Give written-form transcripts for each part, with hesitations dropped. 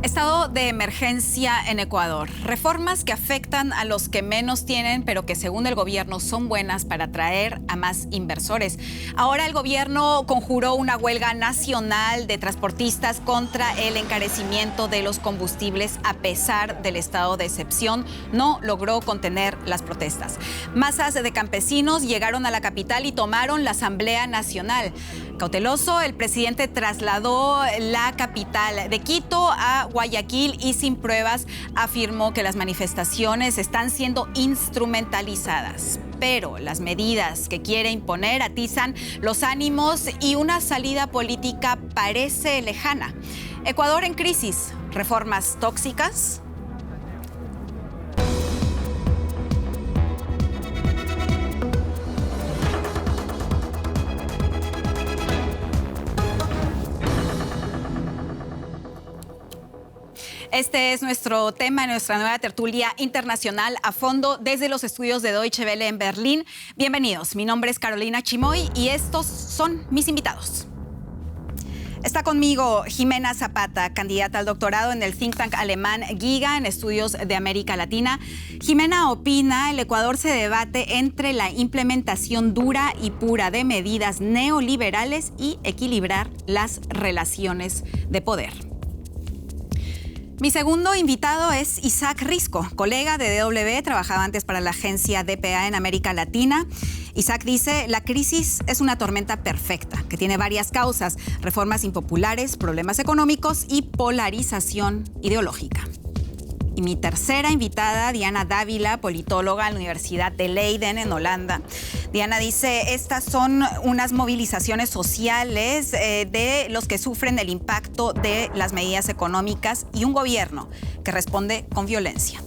Estado de emergencia en Ecuador. Reformas que afectan a los que menos tienen, pero que según el gobierno son buenas para atraer a más inversores. Ahora el gobierno conjuró una huelga nacional de transportistas contra el encarecimiento de los combustibles. A pesar del estado de excepción, no logró contener las protestas. Masas de campesinos llegaron a la capital y tomaron la Asamblea Nacional. Cauteloso, el presidente trasladó la capital de Quito a Guayaquil y sin pruebas afirmó que las manifestaciones están siendo instrumentalizadas. Pero las medidas que quiere imponer atizan los ánimos y una salida política parece lejana. Ecuador en crisis, reformas tóxicas. Este es nuestro tema en nuestra nueva tertulia internacional a fondo desde los estudios de Deutsche Welle en Berlín. Bienvenidos, mi nombre es Carolina Chimoy y estos son mis invitados. Está conmigo Jimena Zapata, candidata al doctorado en el think tank alemán GIGA en estudios de América Latina. Jimena opina, el Ecuador se debate entre la implementación dura y pura de medidas neoliberales y equilibrar las relaciones de poder. Mi segundo invitado es Isaac Risco, colega de DW, trabajaba antes para la agencia DPA en América Latina. Isaac dice, la crisis es una tormenta perfecta, que tiene varias causas, reformas impopulares, problemas económicos y polarización ideológica. Y mi tercera invitada, Diana Dávila, politóloga en la Universidad de Leiden, en Holanda. Diana dice, estas son unas movilizaciones sociales de los que sufren el impacto de las medidas económicas y un gobierno que responde con violencia.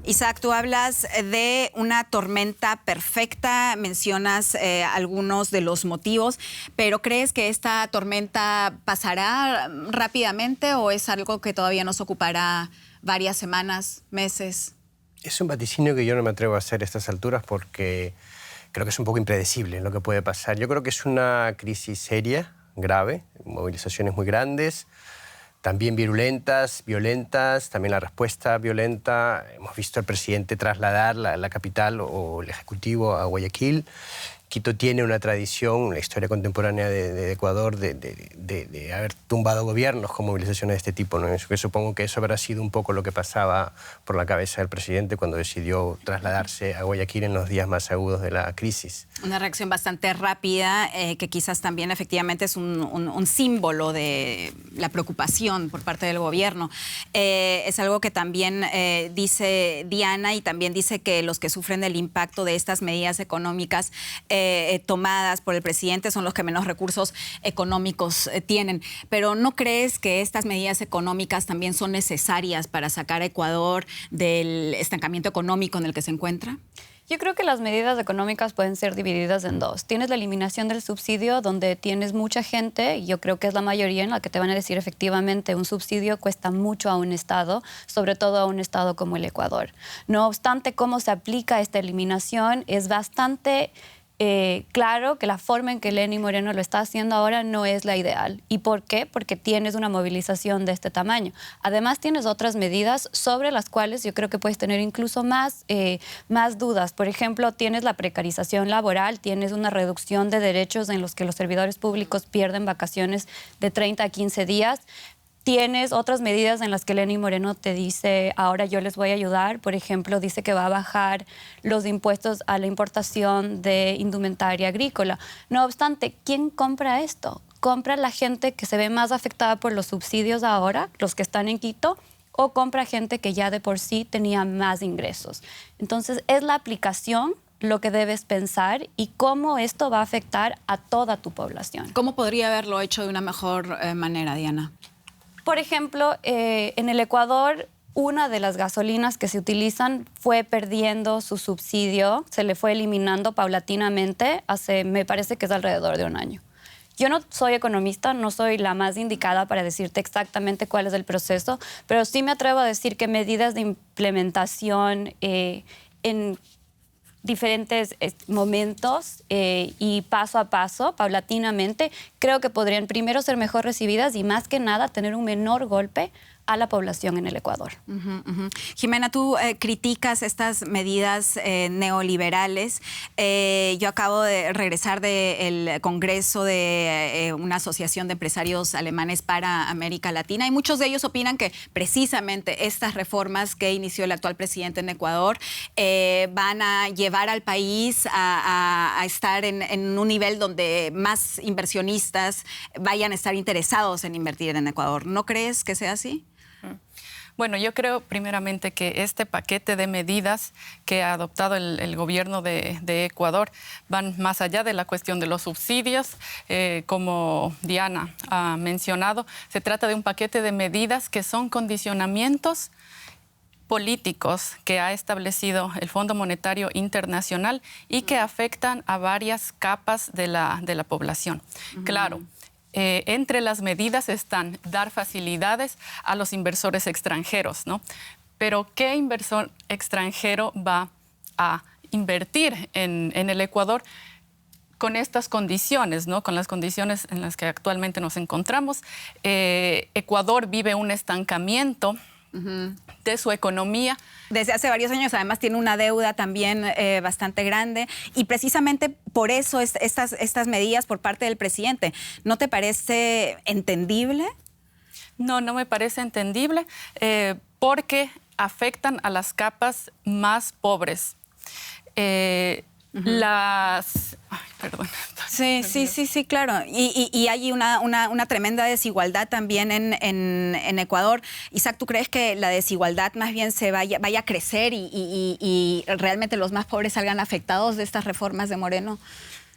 Isaac, tú hablas de una tormenta perfecta, mencionas algunos de los motivos, pero ¿crees que esta tormenta pasará rápidamente o es algo que todavía nos ocupará varias semanas, meses? Es un vaticinio que yo no me atrevo a hacer a estas alturas porque creo que es un poco impredecible lo que puede pasar. Yo creo que es una crisis seria, grave, movilizaciones muy grandes, también virulentas, violentas, también la respuesta violenta. Hemos visto al presidente trasladar la capital o el Ejecutivo a Guayaquil. Quito tiene una tradición, la historia contemporánea de Ecuador, de haber tumbado gobiernos con movilizaciones de este tipo, ¿no? Yo supongo que eso habrá sido un poco lo que pasaba por la cabeza del presidente cuando decidió trasladarse a Guayaquil en los días más agudos de la crisis. Una reacción bastante rápida, que quizás también efectivamente es un símbolo de la preocupación por parte del gobierno. Es algo que también dice Diana y también dice que los que sufren el impacto de estas medidas económicas tomadas por el presidente son los que menos recursos económicos tienen. Pero ¿no crees que estas medidas económicas también son necesarias para sacar a Ecuador del estancamiento económico en el que se encuentra? Yo creo que las medidas económicas pueden ser divididas en dos. Tienes la eliminación del subsidio, donde tienes mucha gente, y yo creo que es la mayoría, en la que te van a decir efectivamente un subsidio cuesta mucho a un Estado, sobre todo a un Estado como el Ecuador. No obstante, cómo se aplica esta eliminación es bastante claro que la forma en que Lenín Moreno lo está haciendo ahora no es la ideal. ¿Y por qué? Porque tienes una movilización de este tamaño. Además, tienes otras medidas sobre las cuales yo creo que puedes tener incluso más dudas. Por ejemplo, tienes la precarización laboral, tienes una reducción de derechos en los que los servidores públicos pierden vacaciones de 30 a 15 días. Tienes otras medidas en las que Lenín Moreno te dice, ahora yo les voy a ayudar. Por ejemplo, dice que va a bajar los impuestos a la importación de indumentaria agrícola. No obstante, ¿quién compra esto? ¿Compra la gente que se ve más afectada por los subsidios ahora, los que están en Quito, o compra gente que ya de por sí tenía más ingresos? Entonces, es la aplicación lo que debes pensar y cómo esto va a afectar a toda tu población. ¿Cómo podría haberlo hecho de una mejor manera, Diana? Por ejemplo, en el Ecuador, una de las gasolinas que se utilizan fue perdiendo su subsidio, se le fue eliminando paulatinamente me parece que es alrededor de un año. Yo no soy economista, no soy la más indicada para decirte exactamente cuál es el proceso, pero sí me atrevo a decir que medidas de implementación en diferentes momentos y paso a paso, paulatinamente, creo que podrían primero ser mejor recibidas y más que nada tener un menor golpe a la población en el Ecuador. Jimena, tú criticas estas medidas neoliberales. Yo acabo de regresar del Congreso de una asociación de empresarios alemanes para América Latina y muchos de ellos opinan que precisamente estas reformas que inició el actual presidente en Ecuador van a llevar al país a estar en un nivel donde más inversionistas vayan a estar interesados en invertir en Ecuador. ¿No crees que sea así? Bueno, yo creo primeramente que este paquete de medidas que ha adoptado el gobierno de Ecuador van más allá de la cuestión de los subsidios. Como Diana ha mencionado, se trata de un paquete de medidas que son condicionamientos políticos que ha establecido el Fondo Monetario Internacional y que afectan a varias capas de la población. Claro. Entre las medidas están dar facilidades a los inversores extranjeros, ¿no? Pero ¿qué inversor extranjero va a invertir en el Ecuador con estas condiciones, ¿no? Con las condiciones en las que actualmente nos encontramos? Ecuador vive un estancamiento de su economía. Desde hace varios años, además, tiene una deuda también bastante grande y precisamente por eso estas medidas por parte del presidente. ¿No te parece entendible? No, no me parece entendible porque afectan a las capas más pobres. Perdón. Sí, claro. Y hay una tremenda desigualdad también en Ecuador. Isaac, ¿tú crees que la desigualdad más bien se vaya a crecer y realmente los más pobres salgan afectados de estas reformas de Moreno?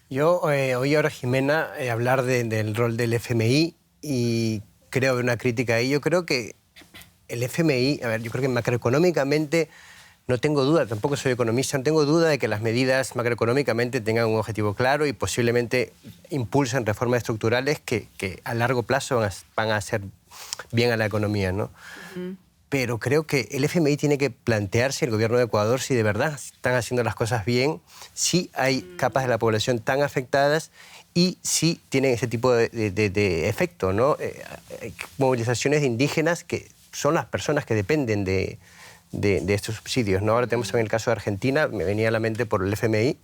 Yo oí ahora a Jimena hablar del rol del FMI y creo ver una crítica ahí. Yo creo que el FMI, yo creo que macroeconómicamente no tengo duda, tampoco soy economista, no tengo duda de que las medidas macroeconómicamente tengan un objetivo claro y posiblemente impulsen reformas estructurales que a largo plazo van a hacer bien a la economía, ¿no? Pero creo que el FMI tiene que plantearse, el gobierno de Ecuador, si de verdad están haciendo las cosas bien, si hay capas de la población tan afectadas y si tienen ese tipo de efecto, ¿no? Movilizaciones de indígenas que son las personas que dependen de estos subsidios, ¿no? Ahora tenemos también el caso de Argentina, me venía a la mente por el FMI,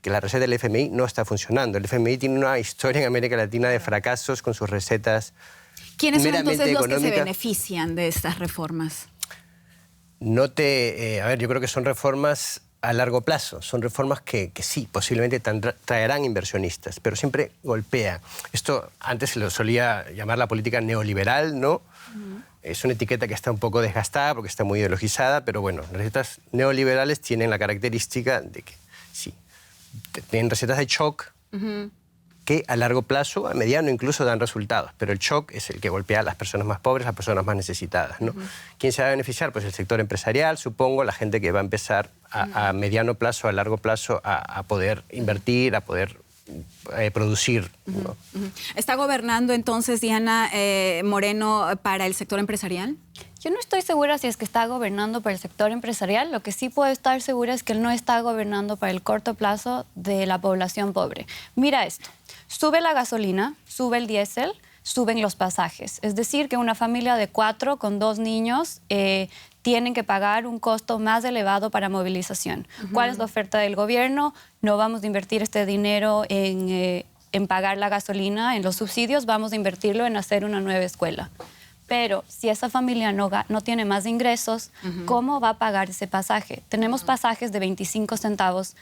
que la receta del FMI no está funcionando. El FMI tiene una historia en América Latina de fracasos con sus recetas. ¿Quiénes son entonces los que se económicas. benefician de estas reformas? Yo creo que son reformas a largo plazo, son reformas que sí, posiblemente traerán inversionistas, pero siempre golpea. Esto antes se lo solía llamar la política neoliberal, ¿no? Es una etiqueta que está un poco desgastada porque está muy ideologizada, pero bueno, las recetas neoliberales tienen la característica de que sí, tienen recetas de shock que a largo plazo, a mediano incluso, dan resultados, pero el shock es el que golpea a las personas más pobres, a las personas más necesitadas, ¿no? ¿Quién se va a beneficiar? Pues el sector empresarial, supongo, la gente que va a empezar a mediano plazo, a largo plazo, a poder invertir, a poder producir, ¿no? ¿Está gobernando entonces, Diana, Moreno para el sector empresarial? Yo no estoy segura si es que está gobernando para el sector empresarial. Lo que sí puedo estar segura es que él no está gobernando para el corto plazo de la población pobre. Mira esto, sube la gasolina, sube el diésel, suben los pasajes. Es decir, que una familia de 4 con 2 niños tienen que pagar un costo más elevado para movilización. ¿Cuál es la oferta del gobierno? No vamos a invertir este dinero en pagar la gasolina, en los subsidios, vamos a invertirlo en hacer una nueva escuela. Pero si esa familia no tiene más ingresos, ¿cómo va a pagar ese pasaje? Tenemos pasajes de 25 centavos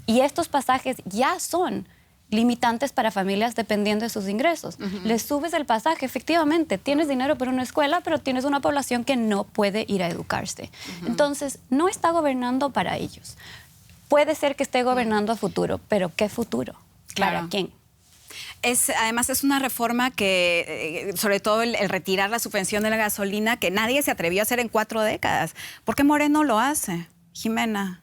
y estos pasajes ya son limitantes para familias dependiendo de sus ingresos. Les subes el pasaje, efectivamente, tienes dinero para una escuela, pero tienes una población que no puede ir a educarse. Entonces, no está gobernando para ellos. Puede ser que esté gobernando a futuro, pero ¿qué futuro? Claro. ¿Para quién? Además, es una reforma que, sobre todo el retirar la subvención de la gasolina, que nadie se atrevió a hacer en 4 décadas. ¿Por qué Moreno lo hace, Jimena?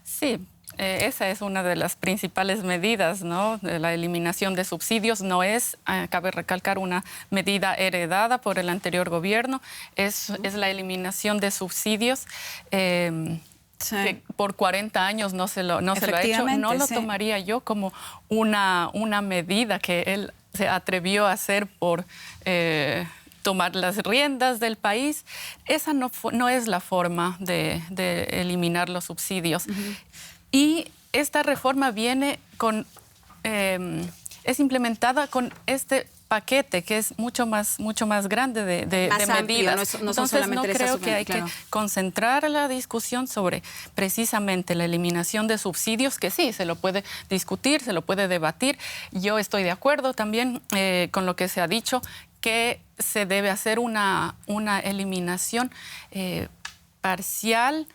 Sí, esa es una de las principales medidas, ¿no? La eliminación de subsidios no es, cabe recalcar, una medida heredada por el anterior gobierno, es la eliminación de subsidios. que por 40 años no se lo ha hecho, no lo tomaría yo como una medida que él se atrevió a hacer por tomar las riendas del país. Esa no es la forma de eliminar los subsidios. Y esta reforma viene es implementada con este paquete que es mucho más grande de medidas. Entonces no creo que hay que concentrar la discusión sobre precisamente la eliminación de subsidios, que sí, se lo puede discutir, se lo puede debatir. Yo estoy de acuerdo también con lo que se ha dicho, que se debe hacer una eliminación parcial,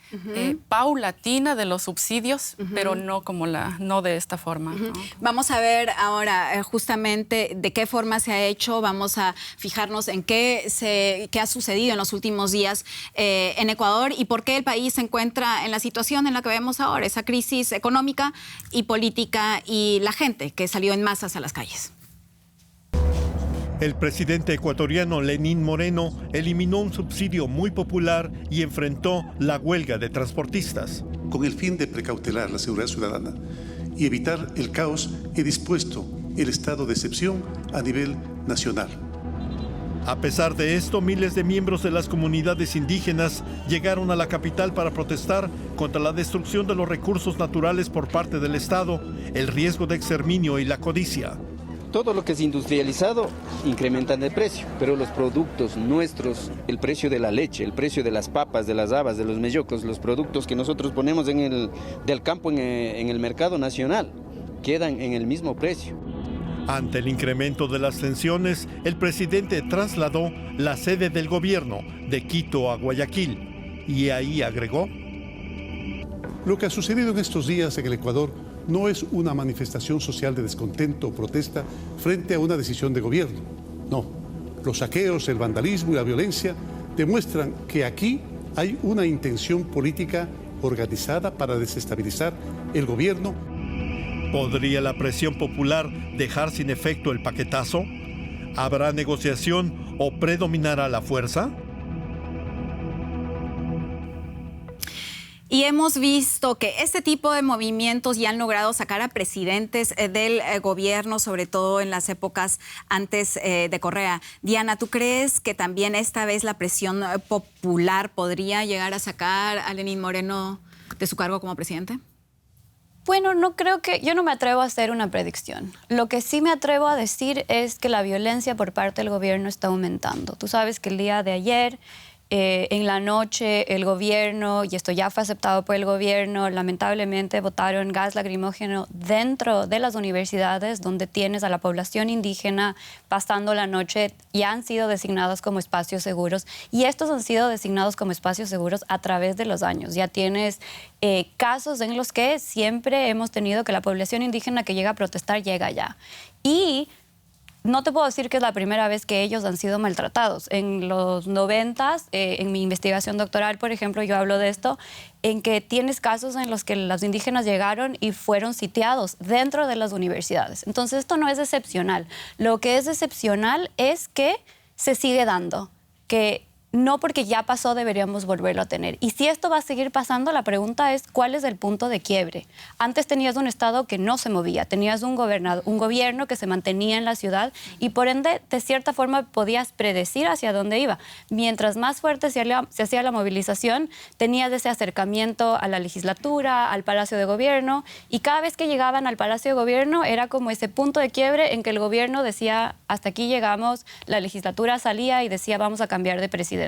paulatina de los subsidios, pero no de esta forma. ¿No? Vamos a ver ahora justamente de qué forma se ha hecho. Vamos a fijarnos en qué ha sucedido en los últimos días en Ecuador y por qué el país se encuentra en la situación en la que vemos ahora, esa crisis económica y política y la gente que salió en masas a las calles. El presidente ecuatoriano Lenín Moreno eliminó un subsidio muy popular y enfrentó la huelga de transportistas. Con el fin de precautelar la seguridad ciudadana y evitar el caos, he dispuesto el estado de excepción a nivel nacional. A pesar de esto, miles de miembros de las comunidades indígenas llegaron a la capital para protestar contra la destrucción de los recursos naturales por parte del Estado, el riesgo de exterminio y la codicia. Todo lo que es industrializado incrementan de precio, pero los productos nuestros, el precio de la leche, el precio de las papas, de las habas, de los mellocos, los productos que nosotros ponemos del campo en el mercado nacional, quedan en el mismo precio. Ante el incremento de las tensiones, el presidente trasladó la sede del gobierno de Quito a Guayaquil y ahí agregó: Lo que ha sucedido en estos días en el Ecuador no es una manifestación social de descontento o protesta frente a una decisión de gobierno. No, los saqueos, el vandalismo y la violencia demuestran que aquí hay una intención política organizada para desestabilizar el gobierno. ¿Podría la presión popular dejar sin efecto el paquetazo? ¿Habrá negociación o predominará la fuerza? Y hemos visto que este tipo de movimientos ya han logrado sacar a presidentes del gobierno, sobre todo en las épocas antes de Correa. Diana, ¿tú crees que también esta vez la presión popular podría llegar a sacar a Lenín Moreno de su cargo como presidente? Bueno, yo no me atrevo a hacer una predicción. Lo que sí me atrevo a decir es que la violencia por parte del gobierno está aumentando. Tú sabes que el día de ayer, en la noche, el gobierno, y esto ya fue aceptado por el gobierno, lamentablemente botaron gas lacrimógeno dentro de las universidades donde tienes a la población indígena pasando la noche y han sido designados como espacios seguros. Y estos han sido designados como espacios seguros a través de los años. Ya tienes casos en los que siempre hemos tenido que la población indígena que llega a protestar llega allá. Y no te puedo decir que es la primera vez que ellos han sido maltratados. En los 90s, en mi investigación doctoral, por ejemplo, yo hablo de esto, en que tienes casos en los que los indígenas llegaron y fueron sitiados dentro de las universidades. Entonces, esto no es excepcional. Lo que es excepcional es que se sigue dando, que no porque ya pasó deberíamos volverlo a tener. Y si esto va a seguir pasando, la pregunta es ¿cuál es el punto de quiebre? Antes tenías un Estado que no se movía, tenías un gobierno que se mantenía en la ciudad y por ende, de cierta forma, podías predecir hacia dónde iba. Mientras más fuerte se hacía la movilización, tenías ese acercamiento a la legislatura, al Palacio de Gobierno, y cada vez que llegaban al Palacio de Gobierno era como ese punto de quiebre en que el gobierno decía hasta aquí llegamos, la legislatura salía y decía vamos a cambiar de presidente.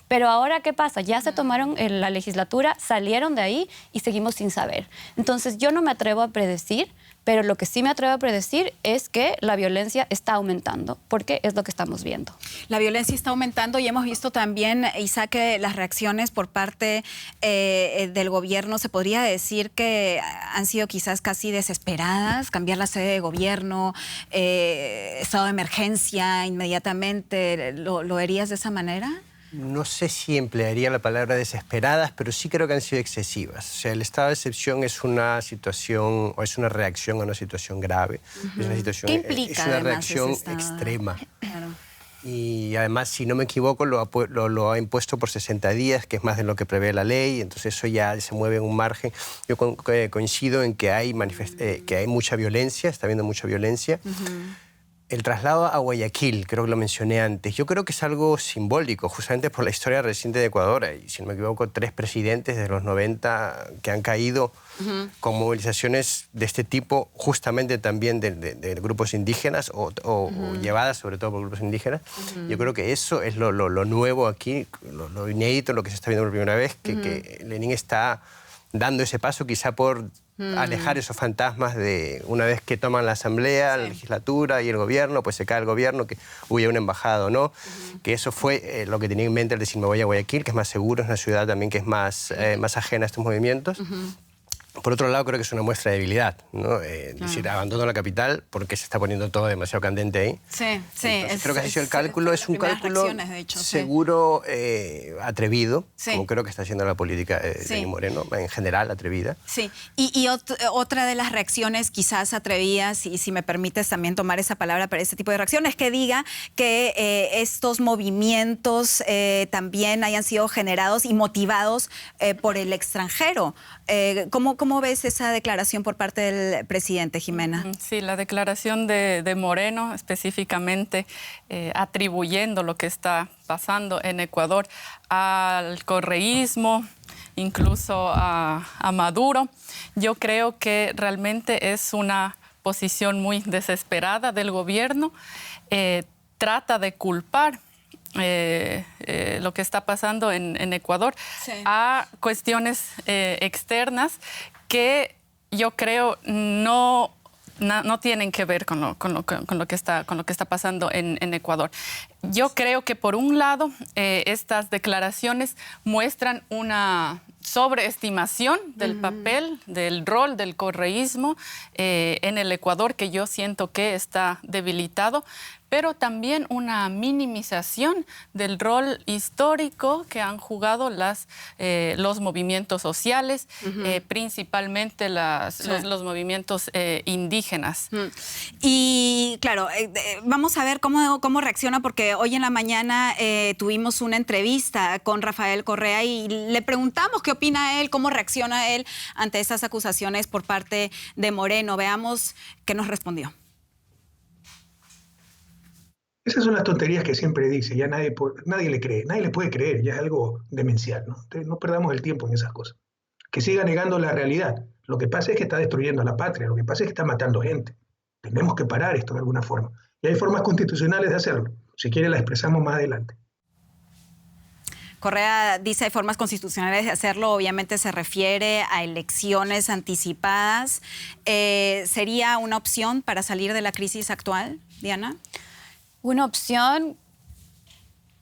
Pero ahora, ¿qué pasa? Ya se tomaron la legislatura, salieron de ahí y seguimos sin saber. Entonces, yo no me atrevo a predecir, pero lo que sí me atrevo a predecir es que la violencia está aumentando, porque es lo que estamos viendo. La violencia está aumentando y hemos visto también, Isaac, que las reacciones por parte del gobierno se podría decir que han sido quizás casi desesperadas, cambiar la sede de gobierno, estado de emergencia inmediatamente. ¿Lo verías de esa manera? No sé si emplearía la palabra desesperadas, pero sí creo que han sido excesivas. O sea, el estado de excepción es una situación o es una reacción a una situación grave. Es una situación, ¿qué implica, es una además, reacción ese estado? extrema. Claro. Y además, si no me equivoco, lo ha impuesto por 60 días, que es más de lo que prevé la ley, entonces eso ya se mueve en un margen. Yo coincido en que hay mucha violencia, está habiendo mucha violencia. El traslado a Guayaquil, creo que lo mencioné antes, yo creo que es algo simbólico, justamente por la historia reciente de Ecuador. Y si no me equivoco, 3 presidentes de los 90 que han caído con movilizaciones de este tipo, justamente también de grupos indígenas o llevadas sobre todo por grupos indígenas. Yo creo que eso es lo nuevo aquí, lo inédito, lo que se está viendo por primera vez, que Lenin está dando ese paso quizá por alejar esos fantasmas de una vez que toman la asamblea, la legislatura y el gobierno, pues se cae el gobierno, que huya una embajada o no, que eso fue lo que tenía en mente al decir me voy a Guayaquil, que es más seguro, es una ciudad también que es más ajena a estos movimientos. Por otro lado, creo que es una muestra de debilidad, ¿no? Es decir, abandono la capital porque se está poniendo todo demasiado candente ahí. Sí. Entonces, creo que ha sido el cálculo, es un cálculo seguro, atrevido, como creo que está haciendo la política de Lenín Moreno, en general atrevida. Sí, y otra de las reacciones quizás atrevidas, y si me permites también tomar esa palabra para este tipo de reacciones, que diga que estos movimientos también hayan sido generados y motivados por el extranjero. ¿Cómo ves esa declaración por parte del presidente, Jimena? Sí, la declaración de Moreno, específicamente atribuyendo lo que está pasando en Ecuador al correísmo, incluso a Maduro. Yo creo que realmente es una posición muy desesperada del gobierno. Trata de culpar lo que está pasando en Ecuador a cuestiones externas que yo creo no tienen que ver con lo que está pasando en Ecuador. Yo creo que por un lado estas declaraciones muestran una sobreestimación del papel, del rol del correísmo en el Ecuador, que yo siento que está debilitado, pero también una minimización del rol histórico que han jugado los movimientos sociales, principalmente los movimientos indígenas. Y claro, vamos a ver cómo reacciona, porque hoy en la mañana tuvimos una entrevista con Rafael Correa y le preguntamos qué opina él, cómo reacciona él ante estas acusaciones por parte de Moreno. Veamos qué nos respondió. Esas son las tonterías que siempre dice, ya nadie le cree, nadie le puede creer, ya es algo demencial, ¿no? Entonces, no perdamos el tiempo en esas cosas. Que siga negando la realidad. Lo que pasa es que está destruyendo a la patria, lo que pasa es que está matando gente. Tenemos que parar esto de alguna forma. Y hay formas constitucionales de hacerlo. Si quiere, la expresamos más adelante. Correa dice hay formas constitucionales de hacerlo, obviamente se refiere a elecciones anticipadas. ¿Sería una opción para salir de la crisis actual, Diana? Una opción,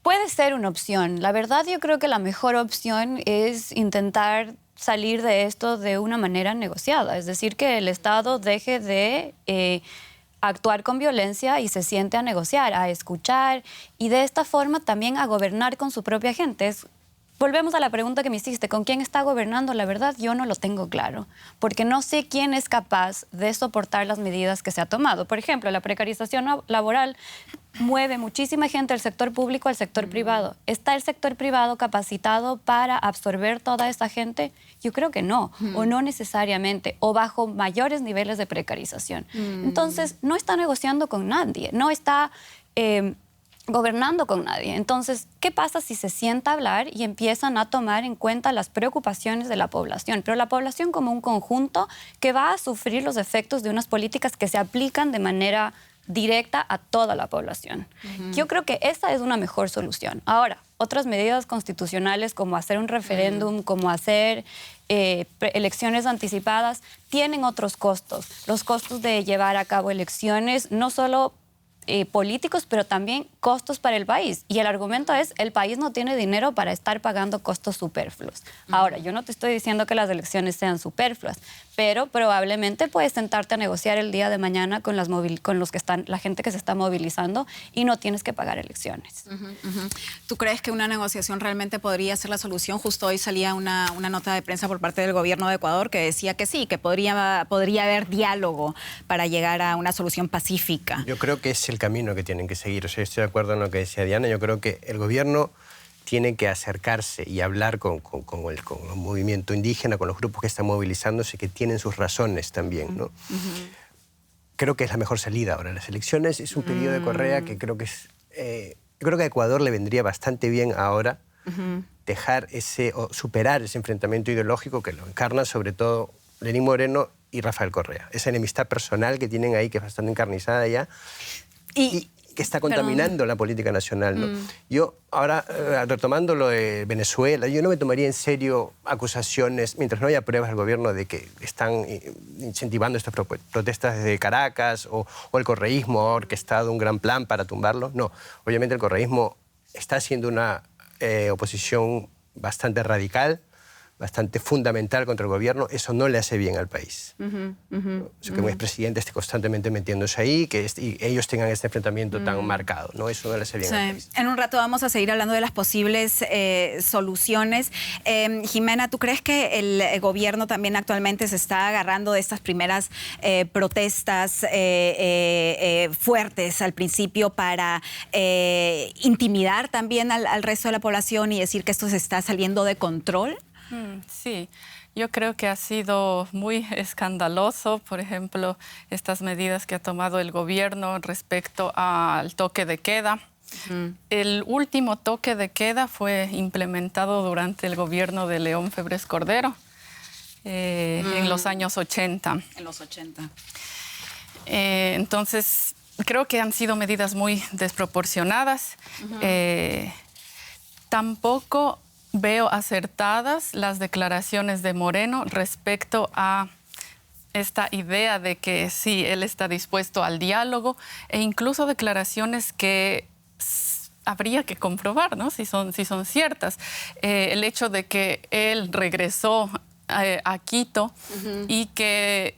puede ser una opción. La verdad, yo creo que la mejor opción es intentar salir de esto de una manera negociada. Es decir, que el Estado deje de actuar con violencia y se siente a negociar, a escuchar y de esta forma también a gobernar con su propia gente. Volvemos a la pregunta que me hiciste, ¿con quién está gobernando? La verdad, yo no lo tengo claro, porque no sé quién es capaz de soportar las medidas que se ha tomado. Por ejemplo, la precarización laboral mueve muchísima gente del sector público al sector privado. ¿Está el sector privado capacitado para absorber toda esta gente? Yo creo que no, o no necesariamente, o bajo mayores niveles de precarización. Entonces, no está negociando con nadie, no está gobernando con nadie. Entonces, ¿qué pasa si se sienta a hablar y empiezan a tomar en cuenta las preocupaciones de la población? Pero la población como un conjunto que va a sufrir los efectos de unas políticas que se aplican de manera directa a toda la población. Yo creo que esa es una mejor solución. Ahora, otras medidas constitucionales como hacer un referéndum, como hacer elecciones anticipadas, tienen otros costos. Los costos de llevar a cabo elecciones, no solo políticos, pero también costos para el país. Y el argumento es, el país no tiene dinero para estar pagando costos superfluos. Ahora, yo no te estoy diciendo que las elecciones sean superfluas, pero probablemente puedes sentarte a negociar el día de mañana con la gente que se está movilizando y no tienes que pagar elecciones. ¿Tú crees que una negociación realmente podría ser la solución? Justo hoy salía una nota de prensa por parte del gobierno de Ecuador que decía que sí, que podría haber diálogo para llegar a una solución pacífica. Yo creo que es el camino que tienen que seguir. O sea, estoy acuerdo en lo que decía Diana. Yo creo que el gobierno tiene que acercarse y hablar con el movimiento indígena, con los grupos que están movilizándose, que tienen sus razones también, ¿no? Creo que es la mejor salida ahora. Las elecciones es un periodo de Correa que creo que es... yo creo que a Ecuador le vendría bastante bien ahora dejar o superar ese enfrentamiento ideológico que lo encarna sobre todo Lenín Moreno y Rafael Correa. Esa enemistad personal que tienen ahí, que es bastante encarnizada ya, y que está contaminando la política nacional, ¿no? Yo, ahora, retomando lo de Venezuela, yo no me tomaría en serio acusaciones, mientras no haya pruebas del gobierno de que están incentivando estas protestas desde Caracas o el correísmo ha orquestado un gran plan para tumbarlo. No, obviamente el correísmo está haciendo una oposición bastante radical, bastante fundamental contra el gobierno. Eso no le hace bien al país. Que un expresidente esté constantemente metiéndose ahí, y ellos tengan este enfrentamiento tan marcado, ¿no? Eso no le hace bien al país. En un rato vamos a seguir hablando de las posibles soluciones. Jimena, ¿tú crees que el gobierno también actualmente se está agarrando de estas primeras protestas fuertes al principio para intimidar también al resto de la población y decir que esto se está saliendo de control? Sí, yo creo que ha sido muy escandaloso, por ejemplo, estas medidas que ha tomado el gobierno respecto al toque de queda. El último toque de queda fue implementado durante el gobierno de León Febres Cordero en los años 80. En los 80. Entonces, creo que han sido medidas muy desproporcionadas. Tampoco veo acertadas las declaraciones de Moreno respecto a esta idea de que sí, él está dispuesto al diálogo, e incluso declaraciones que habría que comprobar, ¿no? si son ciertas. El hecho de que él regresó a Quito y que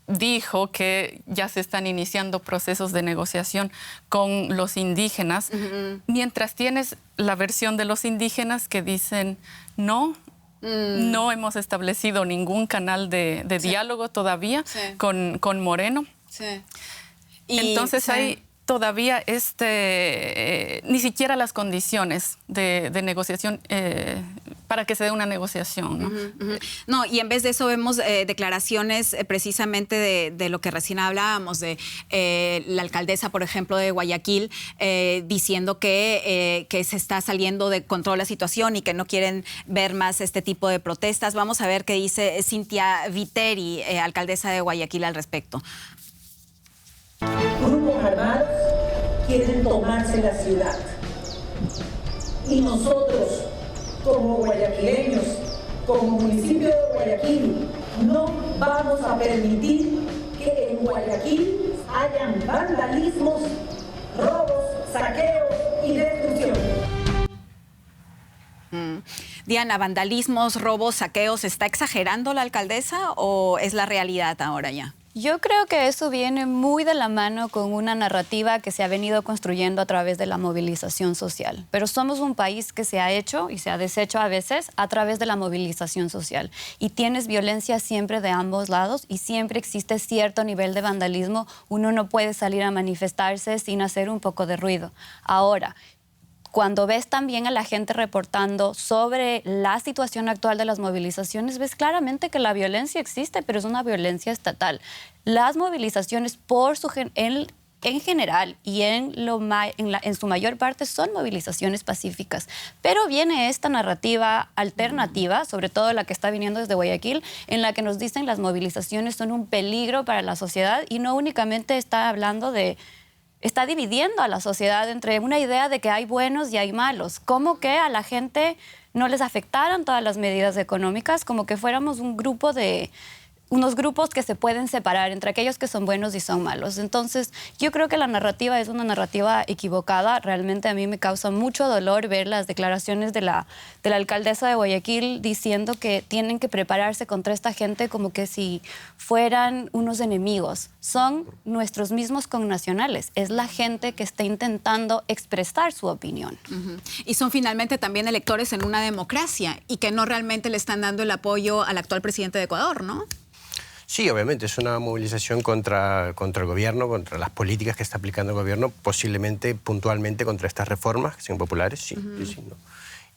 dijo que ya se están iniciando procesos de negociación con los indígenas, mientras tienes la versión de los indígenas que dicen no hemos establecido ningún canal de diálogo todavía con Moreno. Entonces hay todavía ni siquiera las condiciones de negociación para que se dé una negociación, ¿no? No, y en vez de eso vemos declaraciones precisamente de lo que recién hablábamos, de la alcaldesa, por ejemplo, de Guayaquil, diciendo que se está saliendo de control la situación y que no quieren ver más este tipo de protestas. Vamos a ver qué dice Cintia Viteri, alcaldesa de Guayaquil, al respecto. Grupos armados quieren tomarse la ciudad. Y nosotros, como guayaquileños, como municipio de Guayaquil, no vamos a permitir que en Guayaquil hayan vandalismos, robos, saqueos y destrucción. Diana, vandalismos, robos, saqueos, ¿está exagerando la alcaldesa o es la realidad ahora ya? Yo creo que eso viene muy de la mano con una narrativa que se ha venido construyendo a través de la movilización social. Pero somos un país que se ha hecho y se ha deshecho a veces a través de la movilización social. Y tienes violencia siempre de ambos lados y siempre existe cierto nivel de vandalismo. Uno no puede salir a manifestarse sin hacer un poco de ruido. Ahora, cuando ves también a la gente reportando sobre la situación actual de las movilizaciones, ves claramente que la violencia existe, pero es una violencia estatal. Las movilizaciones en general y en su mayor parte son movilizaciones pacíficas. Pero viene esta narrativa alternativa, sobre todo la que está viniendo desde Guayaquil, en la que nos dicen las movilizaciones son un peligro para la sociedad y no únicamente está dividiendo a la sociedad entre una idea de que hay buenos y hay malos. Como que a la gente no les afectaran todas las medidas económicas, como que fuéramos unos grupos que se pueden separar entre aquellos que son buenos y son malos. Entonces, yo creo que la narrativa es una narrativa equivocada. Realmente a mí me causa mucho dolor ver las declaraciones de la alcaldesa de Guayaquil diciendo que tienen que prepararse contra esta gente como que si fueran unos enemigos. Son nuestros mismos connacionales. Es la gente que está intentando expresar su opinión. Y son finalmente también electores en una democracia y que no realmente le están dando el apoyo al actual presidente de Ecuador, ¿no? Sí, obviamente, es una movilización contra el gobierno, contra las políticas que está aplicando el gobierno, posiblemente, puntualmente, contra estas reformas que son populares, sí, sí, ¿no?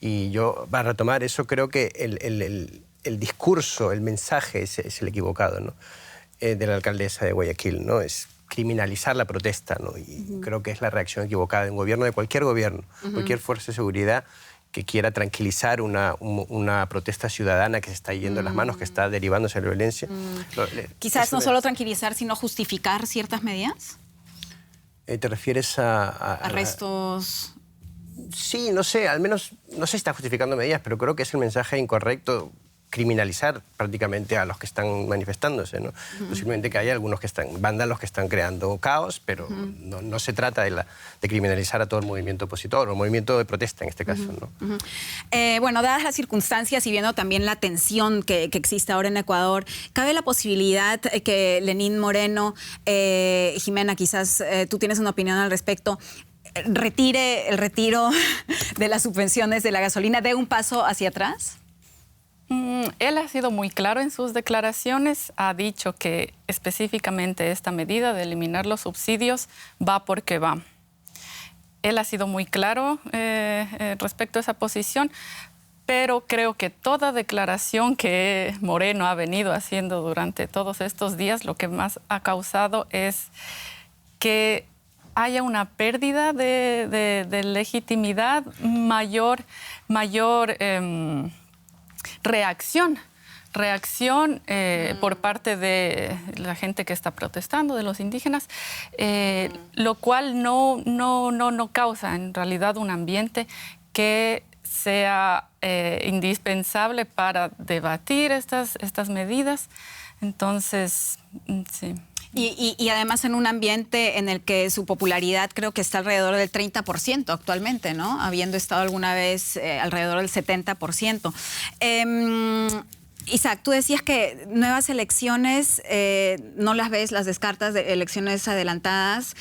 Y yo, para retomar eso, creo que el discurso, el mensaje es el equivocado, ¿no? De la alcaldesa de Guayaquil, ¿no? Es criminalizar la protesta, ¿no? Y creo que es la reacción equivocada de un gobierno, de cualquier gobierno, cualquier fuerza de seguridad que quiera tranquilizar una protesta ciudadana que se está yendo de las manos, que está derivándose a la violencia. Quizás no solo tranquilizar, sino justificar ciertas medidas. ¿Te refieres a arrestos? Sí, no sé, al menos, no sé si está justificando medidas, pero creo que es el mensaje incorrecto criminalizar prácticamente a los que están manifestándose, ¿no? Posiblemente que haya algunos que están, vándalos que están creando caos, pero no se trata de criminalizar a todo el movimiento opositor, o el movimiento de protesta en este caso, ¿no? Bueno, dadas las circunstancias y viendo también la tensión que existe ahora en Ecuador, ¿cabe la posibilidad que Lenín Moreno, Jimena, quizás tú tienes una opinión al respecto, retire el retiro de las subvenciones de la gasolina, dé un paso hacia atrás? Él ha sido muy claro en sus declaraciones, ha dicho que específicamente esta medida de eliminar los subsidios va porque va. Él ha sido muy claro respecto a esa posición, pero creo que toda declaración que Moreno ha venido haciendo durante todos estos días, lo que más ha causado es que haya una pérdida de legitimidad, mayor reacción por parte de la gente que está protestando, de los indígenas, lo cual no causa en realidad un ambiente que sea indispensable para debatir estas medidas. Entonces, sí. Y además en un ambiente en el que su popularidad creo que está alrededor del 30% actualmente, ¿no? Habiendo estado alguna vez alrededor del 70%. Isaac, tú decías que nuevas elecciones no las ves, las descartas de elecciones adelantadas.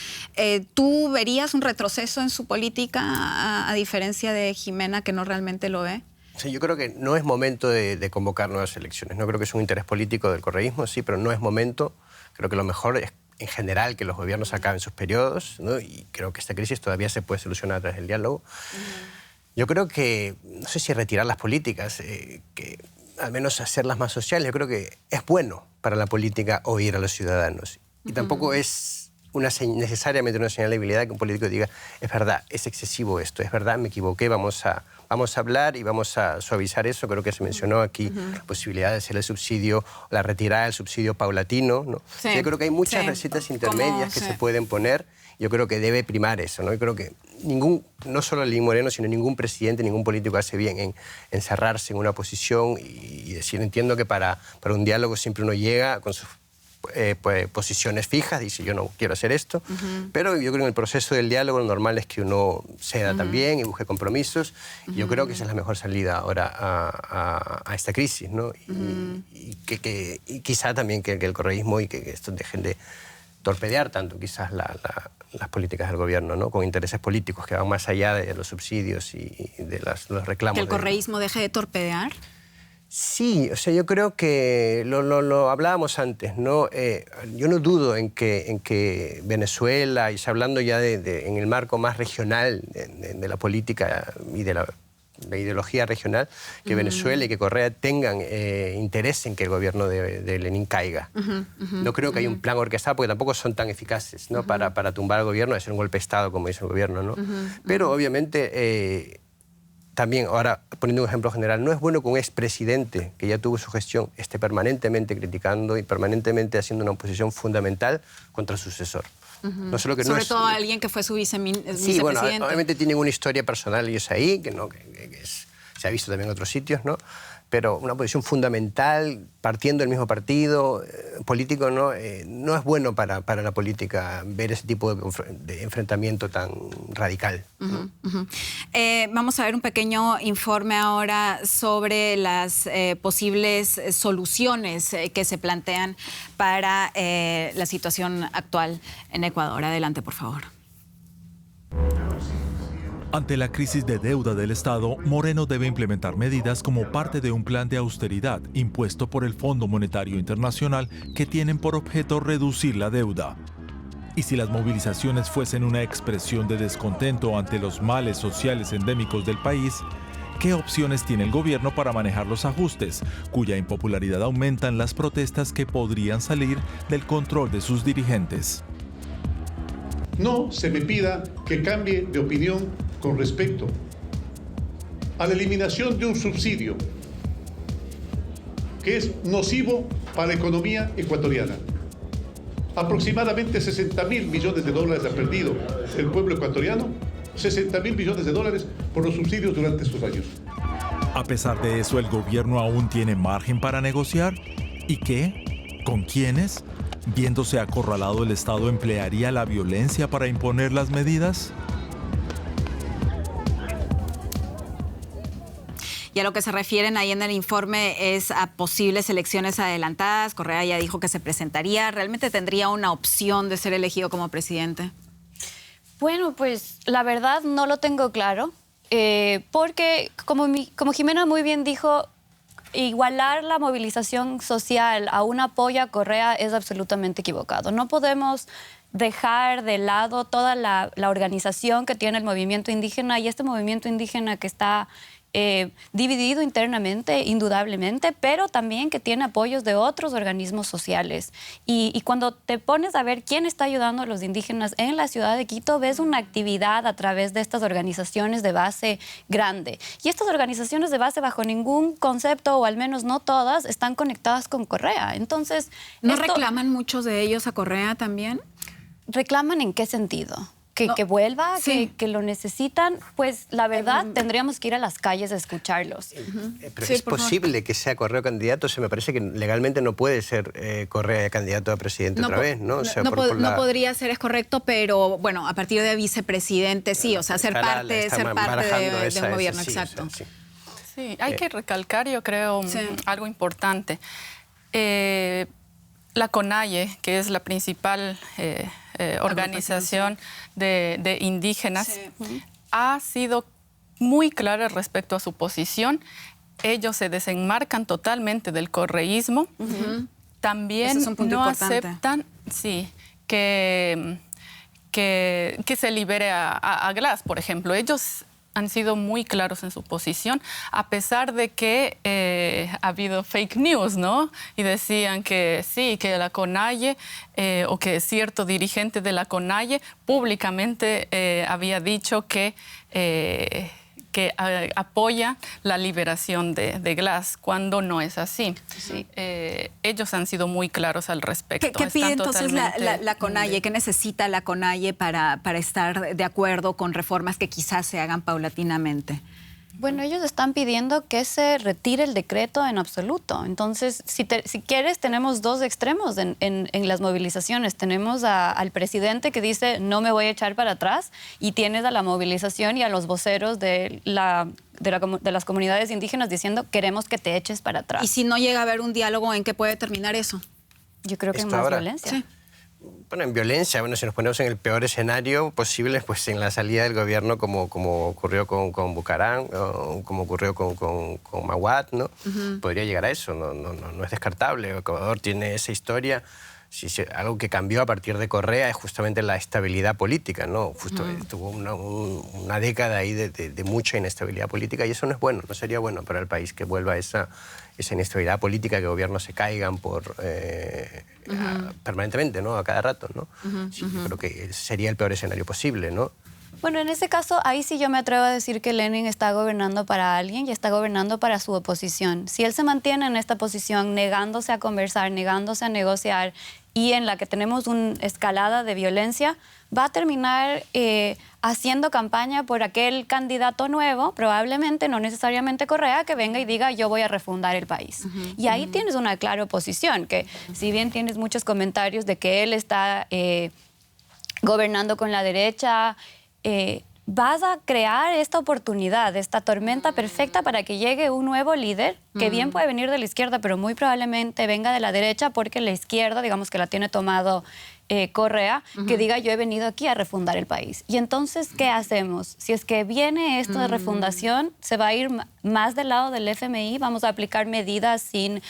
¿Tú verías un retroceso en su política a diferencia de Jimena, que no realmente lo ve? Sí, yo creo que no es momento de convocar nuevas elecciones. No creo que es un interés político del correísmo, sí, pero no es momento. Creo que lo mejor es, en general, que los gobiernos acaben sus periodos, ¿no? Y creo que esta crisis todavía se puede solucionar a través del diálogo. Yo creo que, no sé si retirar las políticas, que al menos hacerlas más sociales. Yo creo que es bueno para la política oír a los ciudadanos. Y tampoco es necesariamente una señal de debilidad que un político diga, es verdad, es excesivo esto, es verdad, me equivoqué, vamos a hablar y vamos a suavizar eso. Creo que se mencionó aquí la posibilidad de hacer el subsidio, la retirada del subsidio paulatino, ¿no? Sí, yo creo que hay muchas recetas intermedias que se pueden poner. Yo creo que debe primar eso, ¿no? Yo creo que no solo Lenín Moreno, sino ningún presidente, ningún político hace bien en encerrarse en una posición y decir, entiendo que para un diálogo siempre uno llega con sus posiciones fijas, dice yo no quiero hacer esto, pero yo creo que en el proceso del diálogo lo normal es que uno ceda también y busque compromisos. Yo creo que esa es la mejor salida ahora a esta crisis, ¿no? Y quizá también que el correísmo y que estos dejen de torpedear tanto quizás las políticas del gobierno, ¿no? Con intereses políticos que van más allá de los subsidios y de los reclamos. ¿Que el correísmo deje de torpedear? Sí, o sea, yo creo que lo hablábamos antes, ¿no? Yo no dudo en que Venezuela, y hablando ya en el marco más regional de la política y de la ideología regional, que Venezuela y que Correa tengan interés en que el gobierno de Lenín caiga. No creo que haya un plan orquestado, porque tampoco son tan eficaces, ¿no? Para tumbar al gobierno, hacer un golpe de Estado, como dice el gobierno, ¿no? Pero obviamente... También, ahora, poniendo un ejemplo general, no es bueno que un expresidente que ya tuvo su gestión esté permanentemente criticando y permanentemente haciendo una oposición fundamental contra el sucesor. No solo que Sobre todo alguien que fue su vicepresidente. Sí, bueno, obviamente tienen una historia personal ellos ahí, que se ha visto también en otros sitios, ¿no? Pero una posición fundamental, partiendo del mismo partido político, ¿no? No es bueno para la política ver ese tipo de enfrentamiento tan radical, ¿no? Vamos a ver un pequeño informe ahora sobre las posibles soluciones que se plantean para la situación actual en Ecuador. Adelante, por favor. Ante la crisis de deuda del Estado, Moreno debe implementar medidas como parte de un plan de austeridad impuesto por el Fondo Monetario Internacional que tienen por objeto reducir la deuda. Y si las movilizaciones fuesen una expresión de descontento ante los males sociales endémicos del país, ¿qué opciones tiene el gobierno para manejar los ajustes, cuya impopularidad aumentan las protestas que podrían salir del control de sus dirigentes? No se me pida que cambie de opinión con respecto a la eliminación de un subsidio que es nocivo para la economía ecuatoriana. Aproximadamente 60.000 millones de dólares ha perdido el pueblo ecuatoriano, 60.000 millones de dólares por los subsidios durante estos años. A pesar de eso, ¿el gobierno aún tiene margen para negociar? ¿Y qué? ¿Con quiénes? Viéndose acorralado, ¿el Estado emplearía la violencia para imponer las medidas? Y a lo que se refieren ahí en el informe es a posibles elecciones adelantadas. Correa ya dijo que se presentaría. ¿Realmente tendría una opción de ser elegido como presidente? Bueno, pues la verdad no lo tengo claro, porque como Jimena muy bien dijo, igualar la movilización social a un apoyo a Correa es absolutamente equivocado. No podemos dejar de lado toda la organización que tiene el movimiento indígena y este movimiento indígena que está dividido internamente, indudablemente, pero también que tiene apoyos de otros organismos sociales. Y cuando te pones a ver quién está ayudando a los indígenas en la ciudad de Quito, ves una actividad a través de estas organizaciones de base grande. Y estas organizaciones de base, bajo ningún concepto, o al menos no todas, están conectadas con Correa. Entonces, ¿no reclaman muchos de ellos a Correa también? ¿Reclaman en qué sentido? Que vuelva, sí. que lo necesitan, pues la verdad tendríamos que ir a las calles a escucharlos. Pero sí, es posible que sea Correa candidato. Me parece que legalmente no puede ser Correa candidato a presidente otra vez, ¿no? O sea, no podría ser, es correcto, pero bueno, a partir de vicepresidente sí, o sea, ser parte de un gobierno, sí, exacto. O sea, sí. Sí, hay que recalcar, yo creo, algo importante. La CONAIE, que es la principal organización de indígenas, ha sido muy clara respecto a su posición. Ellos se desenmarcan totalmente del correísmo. También no aceptan que se libere a Glass, por ejemplo. Ellos han sido muy claros en su posición, a pesar de que ha habido fake news, ¿no? Y decían que sí, que la CONAIE o que cierto dirigente de la CONAIE públicamente había dicho que apoya la liberación de Glass, cuando no es así. Sí. Ellos han sido muy claros al respecto. ¿Qué pide entonces la CONAIE? ¿Qué necesita la CONAIE para estar de acuerdo con reformas que quizás se hagan paulatinamente? Bueno, ellos están pidiendo que se retire el decreto en absoluto. Entonces, si quieres, tenemos dos extremos en las movilizaciones. Tenemos al presidente que dice, no me voy a echar para atrás, y tienes a la movilización y a los voceros de las comunidades indígenas diciendo, queremos que te eches para atrás. ¿Y si no llega a haber un diálogo, en qué puede terminar eso? Yo creo que en más violencia. Sí. Bueno, en violencia, si nos ponemos en el peor escenario posible, pues en la salida del gobierno, como ocurrió con Bucarán, o como ocurrió con Maguad, ¿no? Podría llegar a eso, no es descartable. Ecuador tiene esa historia. Algo que cambió a partir de Correa es justamente la estabilidad política, ¿no? Justo tuvo una década ahí de mucha inestabilidad política, y eso no es bueno, no sería bueno para el país que vuelva esa inestabilidad política, que gobiernos se caigan permanentemente, ¿no? A cada rato, ¿no? Sí, yo creo que sería el peor escenario posible, ¿no? Bueno, en ese caso, ahí sí yo me atrevo a decir que Lenin está gobernando para alguien y está gobernando para su oposición. Si él se mantiene en esta posición, negándose a conversar, negándose a negociar, y en la que tenemos una escalada de violencia, va a terminar haciendo campaña por aquel candidato nuevo, probablemente, no necesariamente Correa, que venga y diga, yo voy a refundar el país. Y ahí tienes una clara oposición, que si bien tienes muchos comentarios de que él está gobernando con la derecha, vas a crear esta oportunidad, esta tormenta perfecta para que llegue un nuevo líder que bien puede venir de la izquierda, pero muy probablemente venga de la derecha porque la izquierda, digamos que la tiene tomado Correa, que diga yo he venido aquí a refundar el país. Y entonces, ¿qué hacemos? Si es que viene esto de refundación, se va a ir más del lado del FMI, vamos a aplicar medidas sin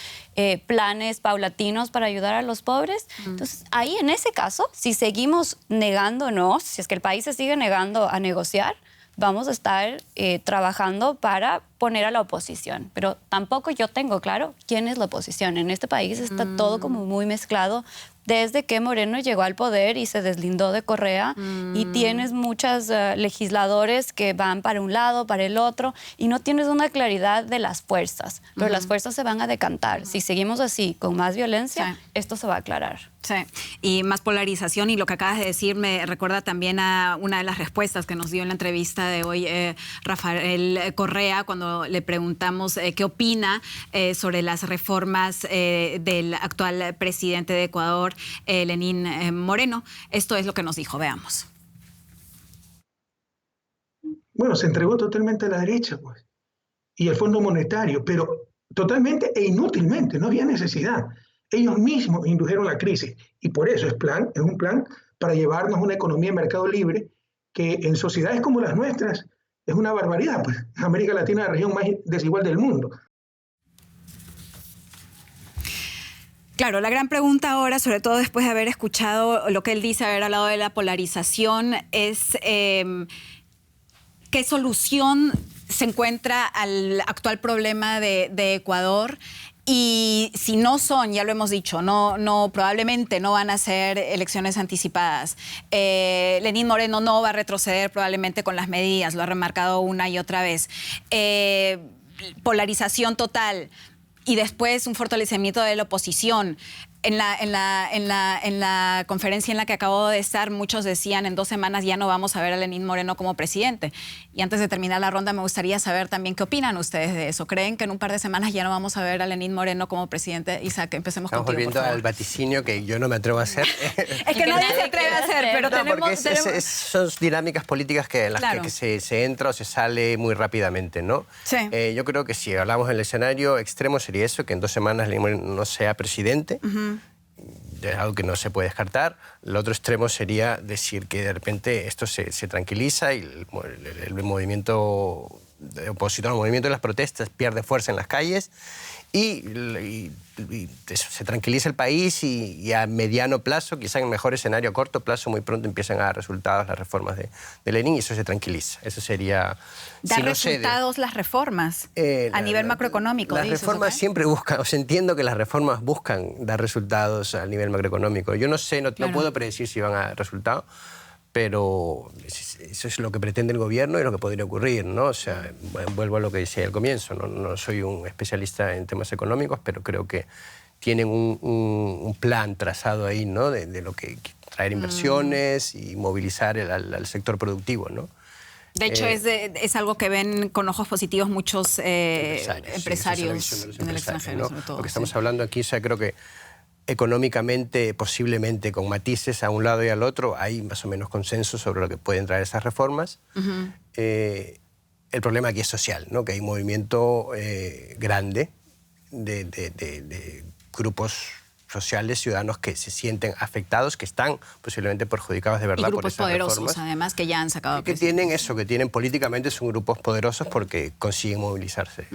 planes paulatinos para ayudar a los pobres. Entonces, ahí en ese caso, si seguimos negándonos, si es que el país se sigue negando a negociar, vamos a estar trabajando para poner a la oposición. Pero tampoco yo tengo claro quién es la oposición. En este país está todo como muy mezclado desde que Moreno llegó al poder y se deslindó de Correa y tienes muchos legisladores que van para un lado, para el otro y no tienes una claridad de las fuerzas. Pero las fuerzas se van a decantar. Si seguimos así, con más violencia, esto se va a aclarar. Sí, y más polarización, y lo que acabas de decir me recuerda también a una de las respuestas que nos dio en la entrevista de hoy Rafael Correa, cuando le preguntamos qué opina sobre las reformas del actual presidente de Ecuador, Lenín Moreno. Esto es lo que nos dijo, veamos. Bueno, se entregó totalmente a la derecha, pues, y el Fondo Monetario, pero totalmente e inútilmente, no había necesidad. Ellos mismos indujeron la crisis y por eso es un plan para llevarnos una economía de mercado libre que en sociedades como las nuestras es una barbaridad. Pues América Latina es la región más desigual del mundo. Claro, la gran pregunta ahora, sobre todo después de haber escuchado lo que él dice, haber hablado de la polarización, es ¿qué solución se encuentra al actual problema de Ecuador? Y si no son, ya lo hemos dicho, probablemente no van a ser elecciones anticipadas. Lenín Moreno no va a retroceder probablemente con las medidas, lo ha remarcado una y otra vez. Polarización total y después un fortalecimiento de la oposición. En la conferencia en la que acabo de estar, muchos decían en 2 semanas ya no vamos a ver a Lenín Moreno como presidente. Y antes de terminar la ronda me gustaría saber también qué opinan ustedes de eso. ¿Creen que en un par de semanas ya no vamos a ver a Lenín Moreno como presidente? Isaac, empecemos contigo, volviendo al vaticinio que yo no me atrevo a hacer. Es que nadie se atreve a hacer, pero son dinámicas políticas en las que se entra o se sale muy rápidamente, ¿no? Sí. Yo creo que si hablamos del escenario extremo sería eso, que en 2 semanas Lenín Moreno no sea presidente. Es algo que no se puede descartar. El otro extremo sería decir que de repente esto se tranquiliza y el movimiento opositor, el movimiento de las protestas pierde fuerza en las calles y se tranquiliza el país y a mediano plazo, quizá en el mejor escenario a corto plazo, muy pronto empiezan a dar resultados las reformas de Lenín y eso se tranquiliza. Eso sería... ¿Da resultados las reformas a nivel macroeconómico? Las reformas siempre buscan, entiendo que las reformas buscan dar resultados a nivel macroeconómico. Yo no sé, no puedo predecir si van a dar resultados, pero eso es lo que pretende el gobierno y lo que podría ocurrir, ¿no? O sea, vuelvo a lo que decía al comienzo, no soy un especialista en temas económicos, pero creo que tienen un plan trazado ahí, ¿no? De lo que traer inversiones y movilizar al sector productivo, ¿no? De hecho, es algo que ven con ojos positivos muchos empresarios en el extranjero, ¿no? sobre todo. Lo que estamos hablando aquí, o sea, creo que económicamente, posiblemente con matices a un lado y al otro, hay más o menos consenso sobre lo que pueden traer esas reformas. El problema aquí es social, ¿no? Que hay un movimiento grande de grupos sociales, ciudadanos que se sienten afectados, que están posiblemente perjudicados de verdad por esas reformas. Y grupos poderosos, además, que ya han sacado... Que tienen eso, que tienen políticamente, son grupos poderosos porque consiguen movilizarse.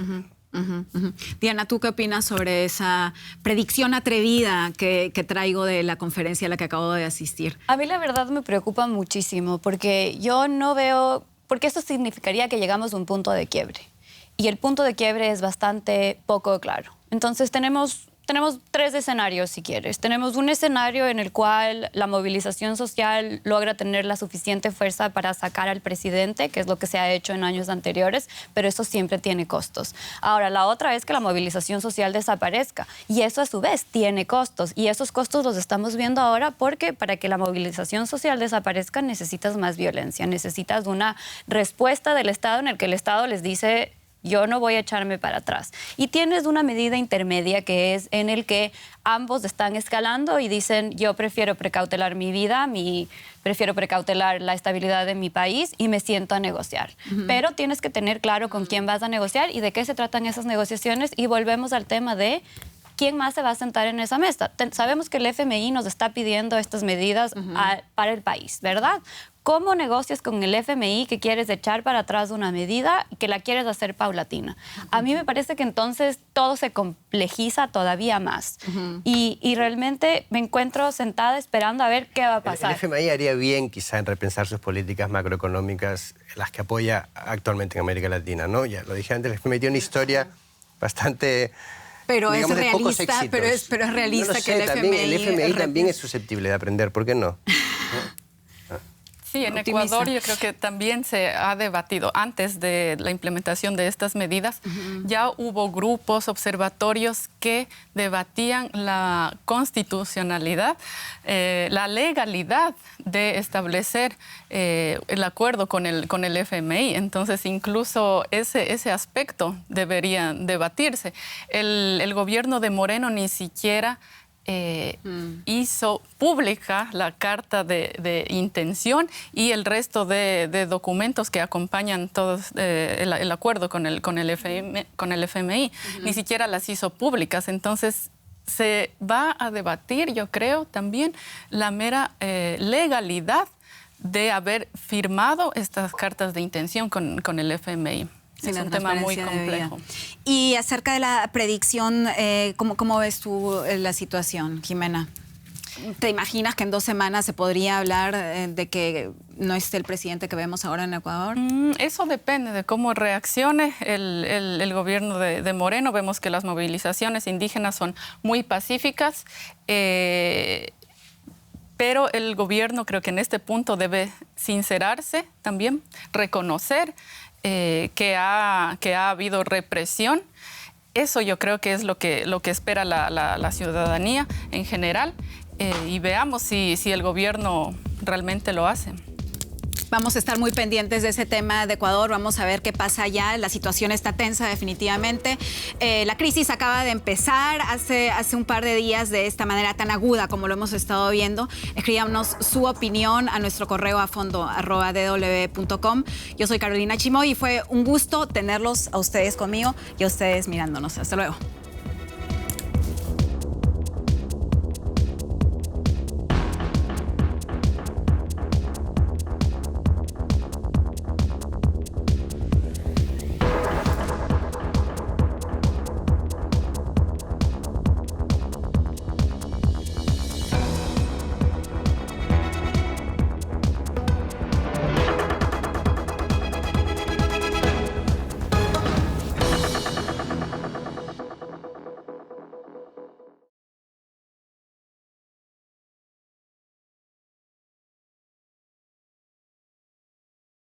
Diana, ¿tú qué opinas sobre esa predicción atrevida que traigo de la conferencia a la que acabo de asistir? A mí la verdad me preocupa muchísimo porque yo no veo... Porque esto significaría que llegamos a un punto de quiebre. Y el punto de quiebre es bastante poco claro. Entonces tenemos 3 escenarios, si quieres. Tenemos un escenario en el cual la movilización social logra tener la suficiente fuerza para sacar al presidente, que es lo que se ha hecho en años anteriores, pero eso siempre tiene costos. Ahora, la otra es que la movilización social desaparezca y eso a su vez tiene costos y esos costos los estamos viendo ahora porque para que la movilización social desaparezca necesitas más violencia, necesitas una respuesta del Estado en el que el Estado les dice yo no voy a echarme para atrás. Y tienes una medida intermedia que es en el que ambos están escalando y dicen, yo prefiero precautelar mi vida, prefiero precautelar la estabilidad de mi país y me siento a negociar. Pero tienes que tener claro con quién vas a negociar y de qué se tratan esas negociaciones, y volvemos al tema de quién más se va a sentar en esa mesa. Sabemos que el FMI nos está pidiendo estas medidas para el país, ¿verdad? ¿Cómo negocias con el FMI que quieres echar para atrás una medida y que la quieres hacer paulatina? A mí me parece que entonces todo se complejiza todavía más. Y realmente me encuentro sentada esperando a ver qué va a pasar. El FMI haría bien quizá en repensar sus políticas macroeconómicas, las que apoya actualmente en América Latina, ¿no? Ya lo dije antes, el FMI tiene una historia bastante... Pero digamos, es realista, pero es realista no sé, que el FMI también es susceptible de aprender, ¿por qué no? Sí, en Ecuador yo creo que también se ha debatido antes de la implementación de estas medidas. Ya hubo grupos, observatorios que debatían la constitucionalidad, la legalidad de establecer el acuerdo con el FMI. Entonces, incluso ese aspecto debería debatirse. El gobierno de Moreno ni siquiera hizo pública la carta de intención y el resto de documentos que acompañan todos el acuerdo con el FMI. Ni siquiera las hizo públicas. Entonces, se va a debatir, yo creo, también la mera legalidad de haber firmado estas cartas de intención con el FMI. Es un tema muy complejo. Y acerca de la predicción, ¿cómo ves tú la situación, Jimena? ¿Te imaginas que en 2 semanas se podría hablar de que no esté el presidente que vemos ahora en Ecuador? Eso depende de cómo reaccione el gobierno de Moreno. Vemos que las movilizaciones indígenas son muy pacíficas, pero el gobierno creo que en este punto debe sincerarse también, reconocer que ha habido represión. Eso yo creo que es lo que espera la ciudadanía en general, y veamos si el gobierno realmente lo hace. Vamos a estar muy pendientes de ese tema de Ecuador. Vamos a ver qué pasa allá. La situación está tensa definitivamente. La crisis acaba de empezar hace un par de días de esta manera tan aguda como lo hemos estado viendo. Escríbanos su opinión a nuestro correo afondo@dw.com. Yo soy Carolina Chimoy y fue un gusto tenerlos a ustedes conmigo y a ustedes mirándonos. Hasta luego.